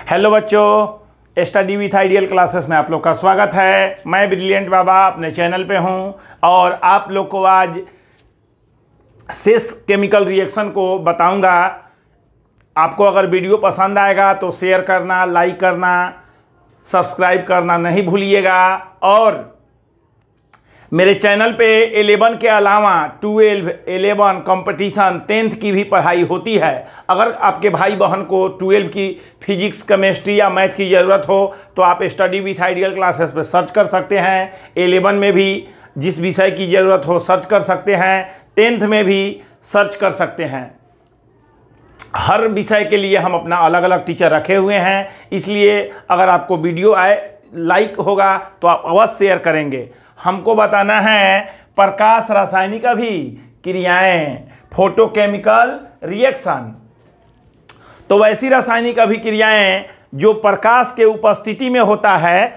Hello बच्चों, study with ideal classes में आप लोग का स्वागत है। मैं ब्रिलियंट बाबा अपने चैनल पे हूं और आप लोग को आज सेस केमिकल रिएक्शन को बताऊंगा। आपको अगर वीडियो पसंद आएगा तो शेयर करना, लाइक करना, सब्सक्राइब करना नहीं भूलिएगा। और मेरे चैनल पे 11 के अलावा 12, 11 कंपटीशन 10th की भी पढ़ाई होती है। अगर आपके भाई बहन को 12 की फिजिक्स, केमिस्ट्री या मैथ की ज़रूरत हो तो आप स्टडी विथ आइडियल क्लासेस पे सर्च कर सकते हैं। 11 में भी जिस विषय की ज़रूरत हो सर्च कर सकते हैं, 10th में भी सर्च कर सकते हैं। हर विषय के लिए हम अपना अलग अलग टीचर रखे हुए हैं, इसलिए अगर आपको वीडियो लाइक होगा तो आप अवश्य शेयर करेंगे। हमको बताना है प्रकाश रासायनिक अभिक्रियाएं, फोटोकेमिकल रिएक्शन। तो वैसी रासायनिक अभिक्रियाएं जो प्रकाश के उपस्थिति में होता है,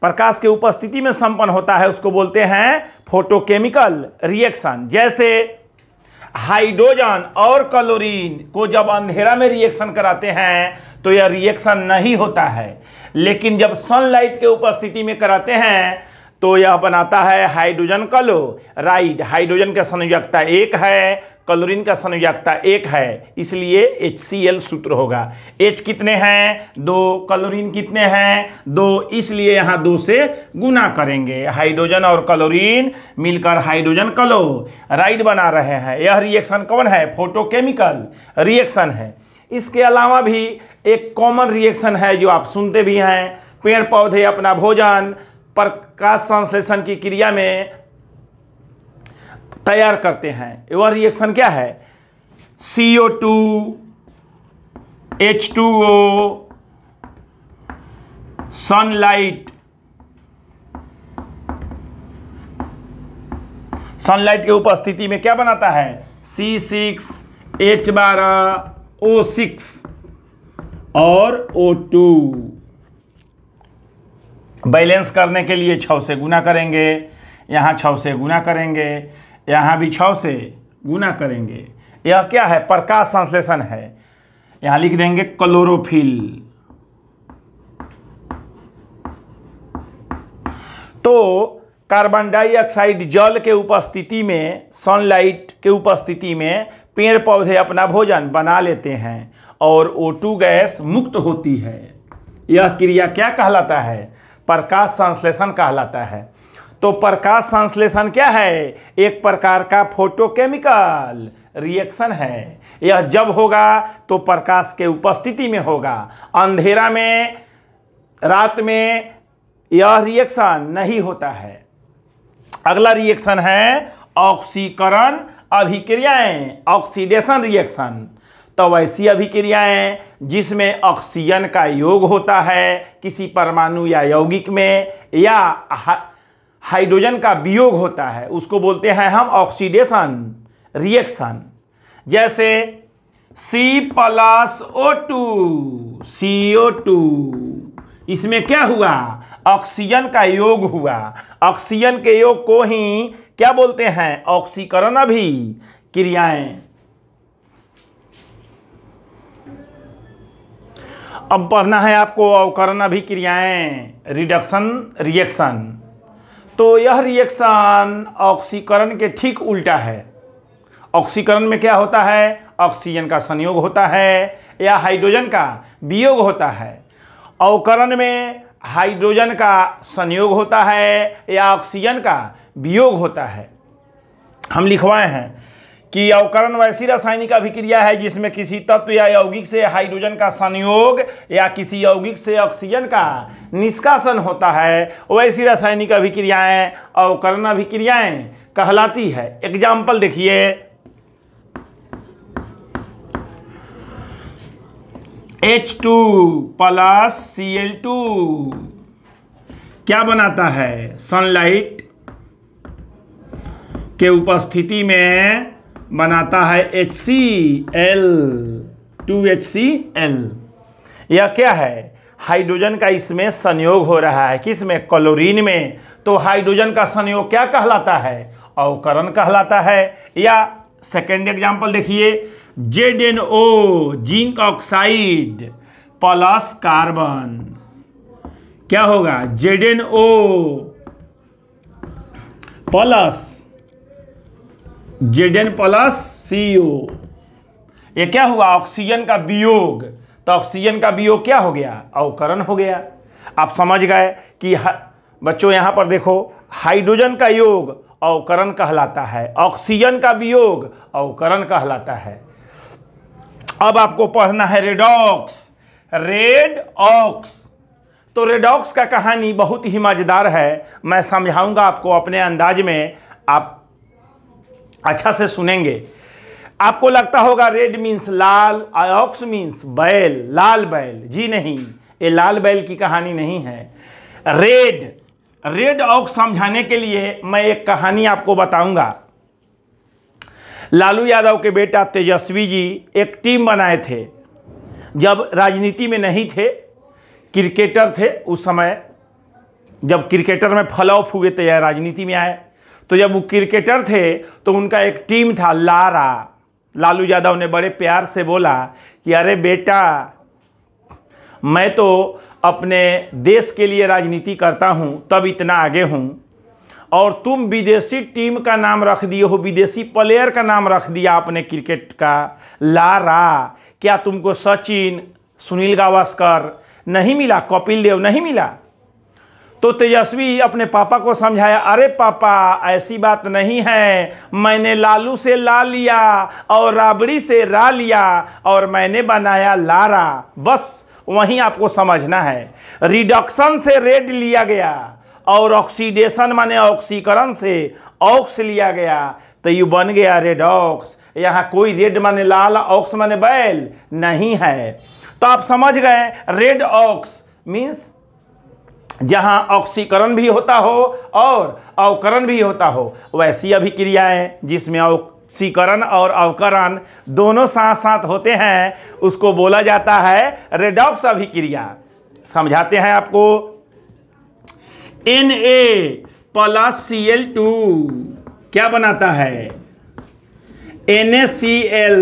प्रकाश के उपस्थिति में संपन्न होता है, उसको बोलते हैं फोटोकेमिकल रिएक्शन। जैसे हाइड्रोजन और क्लोरीन को जब अंधेरा में रिएक्शन कराते हैं तो यह रिएक्शन नहीं होता है, लेकिन जब सनलाइट के उपस्थिति में कराते हैं तो यह बनाता है हाइड्रोजन क्लोराइड। हाइड्रोजन का संयोजकता 1 है, क्लोरीन का संयोजकता 1 है, इसलिए HCl सूत्र होगा। H कितने हैं? 2। क्लोरीन कितने हैं? 2, इसलिए यहाँ 2 से गुना करेंगे। हाइड्रोजन और क्लोरीन मिलकर हाइड्रोजन क्लोराइड बना रहे हैं। यह रिएक्शन कौन है? फोटोकेमिकल रिएक्शन है। इसके अलावा भी एक कॉमन रिएक्शन है जो आप सुनते भी हैं। पेड़ पौधे अपना भोजन प्रकाश संश्लेषण की क्रिया में तैयार करते हैं। वह रिएक्शन क्या है? CO2, H2O, सनलाइट के उपस्थिति में क्या बनाता है? C6H12O6 और O2। बैलेंस करने के लिए 6 से गुना करेंगे, यहाँ 6 से गुना करेंगे, यहाँ भी 6 से गुना करेंगे। यह क्या है? प्रकाश संश्लेषण है। यहाँ लिख देंगे क्लोरोफिल। तो कार्बन डाइऑक्साइड जल के उपस्थिति में, सनलाइट के उपस्थिति में पेड़ पौधे अपना भोजन बना लेते हैं और O2 गैस मुक्त होती है। यह क्रिया क्या कहलाता है? प्रकाश संश्लेषण कहलाता है। तो प्रकाश संश्लेषण क्या है? एक प्रकार का फोटोकेमिकल रिएक्शन है। यह जब होगा तो प्रकाश के उपस्थिति में होगा, अंधेरा में, रात में यह रिएक्शन नहीं होता है। अगला रिएक्शन है ऑक्सीकरण अभिक्रियाएं, ऑक्सीडेशन रिएक्शन। तो वैसी अभिक्रियाएं जिसमें ऑक्सीजन का योग होता है किसी परमाणु या यौगिक में, या हाइड्रोजन का वियोग होता है, उसको बोलते हैं हम ऑक्सीडेशन रिएक्शन। जैसे C+O2, CO2, इसमें क्या हुआ? ऑक्सीजन का योग हुआ। ऑक्सीजन के योग को ही क्या बोलते हैं? ऑक्सीकरण अभिक्रियाएं। अब पढ़ना है आपको अवकरण अभिक्रियाएं, रिडक्शन रिएक्शन। तो यह रिएक्शन ऑक्सीकरण के ठीक उल्टा है। ऑक्सीकरण में क्या होता है? ऑक्सीजन का संयोग होता है या हाइड्रोजन का वियोग होता है। अवकरण में हाइड्रोजन का संयोग होता है या ऑक्सीजन का वियोग होता है। हम लिखवाए हैं कि अवकरण वैसी रासायनिक अभिक्रिया है जिसमें किसी तत्व या यौगिक से हाइड्रोजन का संयोग या किसी यौगिक से ऑक्सीजन का निष्कासन होता है। वैसी रासायनिक अभिक्रियाएं अवकरण अभिक्रियाएं कहलाती है। एग्जाम्पल देखिए, H2+Cl2 क्या बनाता है? सनलाइट के उपस्थिति में बनाता है HCl, 2HCl। यह क्या है? हाइड्रोजन का इसमें संयोग हो रहा है। किसमें? क्लोरीन में। तो हाइड्रोजन का संयोग क्या कहलाता है? अवकरण कहलाता है। या सेकेंड एग्जांपल देखिए, ZNO zinc oxide plus carbon, क्या होगा ZnO plus Zn plus CO। ये क्या हुआ, ऑक्सीजन का वियोग। तो ऑक्सीजन का वियोग क्या हो गया, अवकरण हो गया। आप समझ गए कि बच्चों यहां पर देखो, हाइड्रोजन का योग अवकरण कहलाता है, ऑक्सीजन का वियोग अवकरण कहलाता है। अब आपको पढ़ना है रेडॉक्स, रेडॉक्स। तो रेडॉक्स का कहानी बहुत ही मजेदार है, मैं समझाऊंगा आपको अपने अंदाज में, आप अच्छा से सुनेंगे। आपको लगता होगा रेड मीन्स लाल, ऑक्स मीन्स बैल, लाल बैल। जी नहीं, ये लाल बैल की कहानी नहीं है। रेड ऑक्स समझाने के लिए मैं एक कहानी आपको बताऊंगा। लालू यादव के बेटा तेजस्वी जी एक टीम बनाए थे, जब राजनीति में नहीं थे, क्रिकेटर थे उस समय। जब क्रिकेटर में फॉल ऑफ हुए थे या राजनीति में आए, तो जब वो क्रिकेटर थे तो उनका एक टीम था लारा। लालू यादव ने बड़े प्यार से बोला कि अरे बेटा, मैं तो अपने देश के लिए राजनीति करता हूं, तब इतना आगे हूं, और तुम विदेशी टीम का नाम रख दिए हो, विदेशी प्लेयर का नाम रख दिया अपने क्रिकेट का, लारा। क्या तुमको सचिन, सुनील गावस्कर नहीं मिला, कपिल देव नहीं मिला? तो तेजस्वी अपने पापा को समझाया, अरे पापा ऐसी बात नहीं है, मैंने लालू से ला लिया और राबड़ी से रा लिया और मैंने बनाया लारा। बस वहीं आपको समझना है, रिडक्शन से रेड लिया गया और ऑक्सीडेशन माने ऑक्सीकरण से ऑक्स लिया गया, तो ये बन गया रेडॉक्स। यहाँ कोई रेड माने लाल, ऑक्स माने बैल नहीं है। तो आप समझ गए, रेड ऑक्स मीन्स जहां ऑक्सीकरण भी होता हो और अवकरण भी होता हो, वैसी अभिक्रियाएं जिसमें ऑक्सीकरण और अवकरण दोनों साथ साथ होते हैं, उसको बोला जाता है रेडॉक्स अभिक्रिया। समझाते हैं आपको। Na प्लस Cl2 क्या बनाता है, NaCl।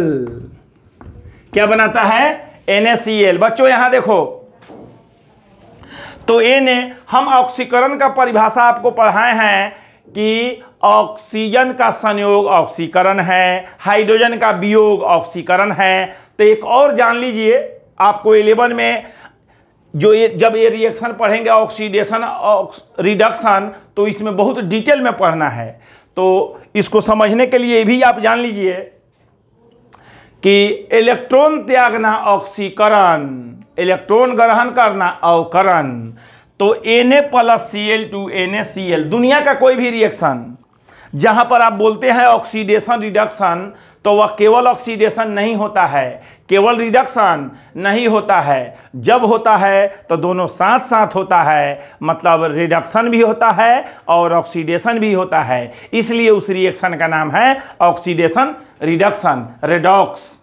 क्या बनाता है, NaCl। बच्चों यहां देखो, तो Na, हम ऑक्सीकरण का परिभाषा आपको पढ़ाए हैं कि ऑक्सीजन का संयोग ऑक्सीकरण है, हाइड्रोजन का वियोग ऑक्सीकरण है। तो एक और जान लीजिए, आपको 11 में जो जब ये रिएक्शन पढ़ेंगे ऑक्सीडेशन रिडक्शन, तो इसमें बहुत डिटेल में पढ़ना है। तो इसको समझने के लिए भी आप जान लीजिए कि इलेक्ट्रॉन त्यागना ऑक्सीकरण, इलेक्ट्रॉन ग्रहण करना अवकरण। तो Na प्लस Cl2 NaCl, दुनिया का कोई भी रिएक्शन जहां पर आप बोलते हैं ऑक्सीडेशन रिडक्शन, तो वह केवल ऑक्सीडेशन नहीं होता है, केवल रिडक्शन नहीं होता है। जब होता है तो दोनों साथ साथ होता है, मतलब रिडक्शन भी होता है और ऑक्सीडेशन भी होता है। इसलिए उस रिएक्शन का नाम है ऑक्सीडेशन रिडक्शन, रेडॉक्स।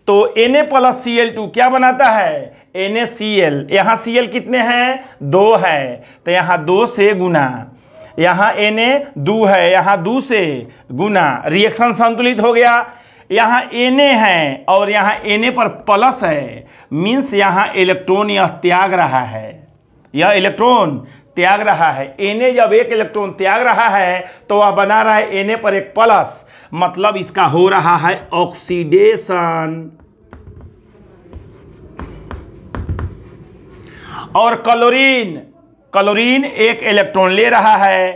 तो Na प्लस Cl2 क्या बनाता है, NaCl। यहाँ Cl कितने हैं, 2 है, तो यहाँ 2 से गुना, यहाँ Na 2 है, यहाँ 2 से गुना, रिएक्शन संतुलित हो गया। यहाँ Na है और यहाँ Na पर प्लस है, मीन्स यहाँ इलेक्ट्रॉन यह त्याग रहा है, यह इलेक्ट्रॉन त्याग रहा है। Na जब एक इलेक्ट्रॉन त्याग रहा है तो वह बना रहा है Na पर एक प्लस, मतलब इसका हो रहा है ऑक्सीडेशन। और क्लोरीन एक इलेक्ट्रॉन ले रहा है,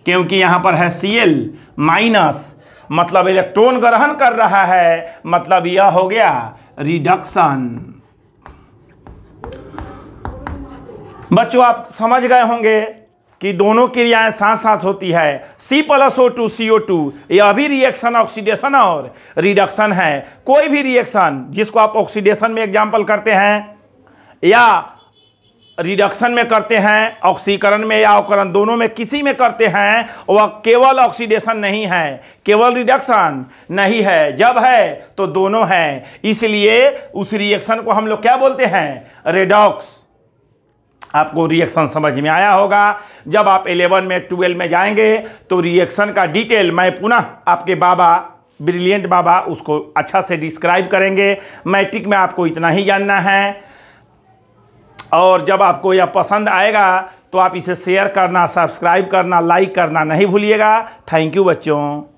क्योंकि यहां पर है Cl माइनस, मतलब इलेक्ट्रॉन ग्रहण कर रहा है, मतलब यह हो गया रिडक्शन। बच्चों आप समझ गए होंगे कि दोनों क्रियाएं साथ साथ होती है। C प्लस O2 CO2, यह भी रिएक्शन ऑक्सीडेशन और रिडक्शन है। कोई भी रिएक्शन जिसको आप ऑक्सीडेशन में एग्जाम्पल करते हैं या रिडक्शन में करते हैं, ऑक्सीकरण में या अवकरण दोनों में किसी में करते हैं, वह केवल ऑक्सीडेशन नहीं है, केवल रिडक्शन नहीं है। जब है तो दोनों हैं, इसलिए उस रिएक्शन को हम लोग क्या बोलते हैं, रेडॉक्स। आपको रिएक्शन समझ में आया होगा। जब आप 11 में 12 में जाएंगे तो रिएक्शन का डिटेल मैं पुनः आपके बाबा ब्रिलियंट बाबा उसको अच्छा से डिस्क्राइब करेंगे। मैट्रिक में आपको इतना ही जानना है, और जब आपको यह पसंद आएगा तो आप इसे शेयर करना, सब्सक्राइब करना, लाइक करना नहीं भूलिएगा। थैंक यू बच्चों।